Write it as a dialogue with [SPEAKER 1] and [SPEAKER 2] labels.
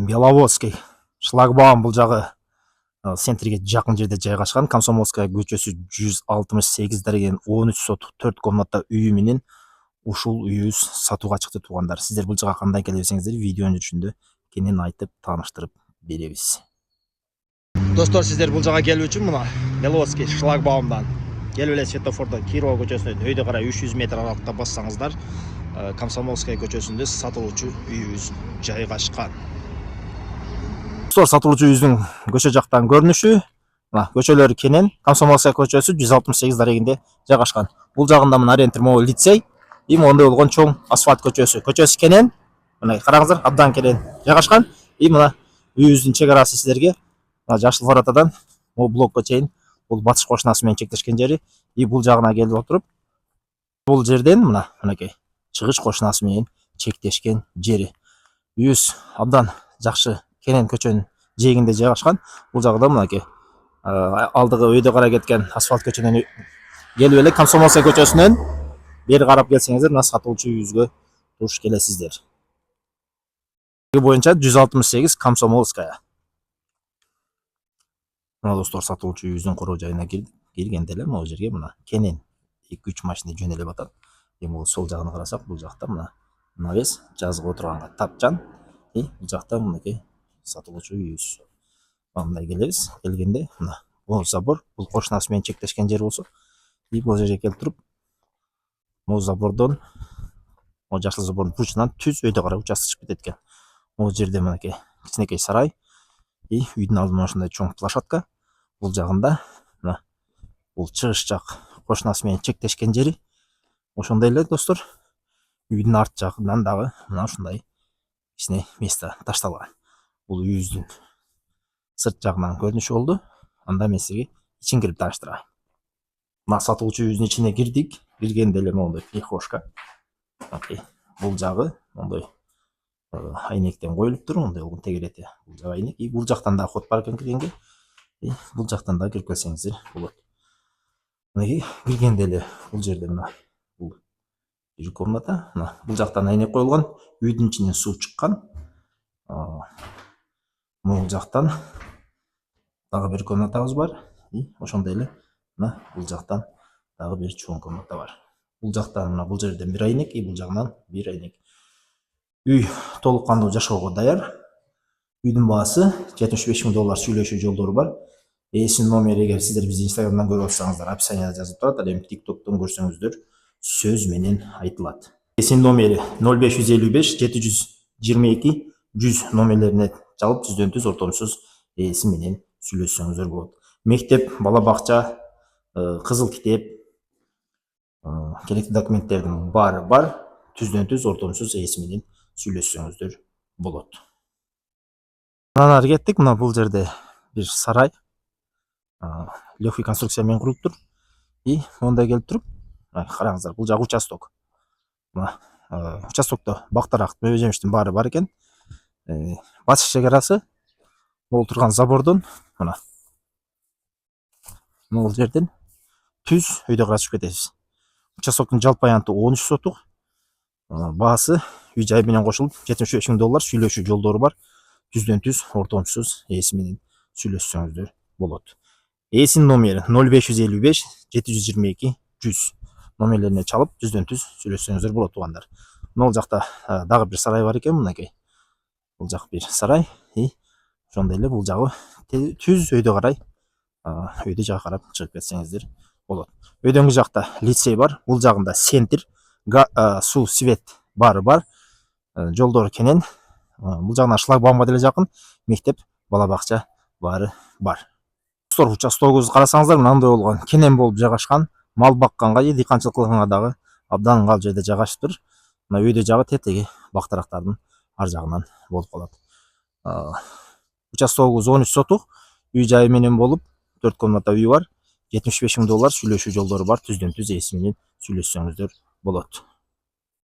[SPEAKER 1] Беловодский шлагбаум бул жагы центрге жакын жерде жайгашкан. Комсомольская көчөсү 168 деген 13 сотук 4 комната үйү менен ушул үйүбүз сатууга чыкты туугандар. Сиздер бул жака кандай келе берсеңиздер видеонун жүчүндө кенен айтып тааныштырып беребиз. Достор, сиздер бул жака келүү үчүн мына Беловодский шлагбаумдан келип эле светофордон Кирова көчөсүнөн өйдө карай 300 метр аралыкта бассаңыздар Комсомольская көчөсүндө сатылуучу үйүбүз жайгашкан. Сатылуучу үйүбүздүн көчө жактан көрүнүшү, мына көчөлөрү кенен, Комсомольская көчөсү 168 дарегинде жайгашкан. Бул жагында мына Ориентир лицей, мондай болгон чоң асфальт көчөсү. Көчөсү кенен, мына караңыздар, абдан кенен жайгашкан. Мына үйүбүздүн чек арасы сиздерге мына Жашыл воротадан бул блокко чейин бул батыш кошунасы менен чектешкен жери. Бул жагына келип отуруп, бул жерден мынакей чыгыш кошунасы менен чектешкен жери. Үйүбүз абдан жакшы кенен көчөнүн жээгинде жайгашкан. Бул жагда мынакей алдыгы өйдө карай кеткен асфальт көчөнөн келип эле Комсомольская көчөсүнөн бери карап келсеңиздер, мына сатылуучу үйүбүзгө туш келесиздер. Боюнча 168 Комсомольская. Мына достор, сатылуучу үйүбүздүн короо жайына киргенде эле могу жерге мына кенен 2-3 машина жөнөлүп атат. Бул сол жагын карасак, бул жакта мына навес жазгы отурганга тапчан. Бул жакта мынакей сатылуучу үйүбүз. Мындай келебиз. Келгенде мына бул забор, бул кошунасы менен чектешкен жер болсо, бул жерге келип туруп, бул забордон, бул жашыл забордун бурчунан түз өйдө карай участок чыгып кетет экен. Бул жерде мынакей кичинекей сарай, үйдүн алдында ошондой чоң площадка. Бул жагында мына бул чыгыш жак кошунасы менен чектешкен жери. Ошондой эле достор, үйдүн арт жагынан дагы мына ушундай кичине место ташталган. Бул үйүбүздүн сырт жагынан көрүнүшү болду. Анда мен сизге ичин кирип тааныштырайын. Мына сатылуучу үйүбүздүн ичине кирдик. Киргенде эле моундай прихожка. Бул жагы моундай айнектен коюлуптур, моундай болгон тегерети. Бул жагы айнек. Бул жактан да ход бар экен киргенге. Бул жактан да кирип келсеңиздер болот. Мына киргенде эле бул жерде мына бул бир комната. Мына бул жактан айнек коюлган. Үйдүн ичинен суу чыккан. Бул жактан дагы бир комнатабыз бар. Ошондой эле мына бул жактан дагы бир чоң комната бар. Бул жактан мына бул жерден бир айнек, бул жагынан бир айнек. Үй толук кандуу жашоого даяр. Үйдүн баасы $75,000 сүйлөшүү жолдору бар. Эсин номери эгер сиздер бизди Инстаграмдан көрүп атсаңыздар, описанияда жазып турат. Ал эми TikToктон көрсөңүздөр сөз менен айтылат. Эсин номери 0555 722 100 номерлерине жалып түздөн-түз ортомсуз эси менен сүйлөшсөңүздөр болот. Мектеп, бала бакча, кызыл китеп, керектүү документтердин баары бар. Түздөн-түз ортомсуз эси менен сүйлөшсөңүздөр болот. Мына ары кеттик. Мына бул жерде бир сарай. Легкий конструкция менен куруптур. Мондай келип туруп, караңыздар, бул жагы участок. Мына участокто бактарак, мөбө жемиштин баары бар экен. Батыш чек арасы бул турган забордон мына бул жерден түз өйдө карай чыгып кетесиз. Участоктун жалпы аянты 13 сотук. Баасы үй жай менен кошулуп $75,000 сүйлөшүү жолдору бар. Түздөн-түз ортомсуз эси менен сүйлөшсөңүздөр болот. Эсин номери 0555 722 100 номерлерине чалып түздөн-түз сүйлөшсөңүздөр болот туугандар. Бул жакта дагы бир сарай бар экен, мынакей. Бул жак бир сарай. Ошондой эле бул жагы түз өйдө карай, өйдө жака карап чыгып кетсеңиздер болот. Өйдөңкү жакта лицей бар. Бул жагында центр, суу, свет баары бар. Жолдор кенен. Бул жагына шлагбаумга деле жакын. Мектеп, бала бакча баары бар. Достор, участогубузду карасаңыздар, мындай болгон кенен болуп жайгашкан. Мал бакканга, дыйканчылык кылганга дагы абдан ыңгайлуу жерде жайгашыптыр. Мына өйдө жагы тетеги бактарактардын ар жагынан болуп калат. Участогубуз 13 сотук. Үй жай менен болуп, 4 комната үйү бар. $75,000 сүйлөшүү жолдору бар. Түздөн-түз эси менен сүйлөшсөңүздөр болот.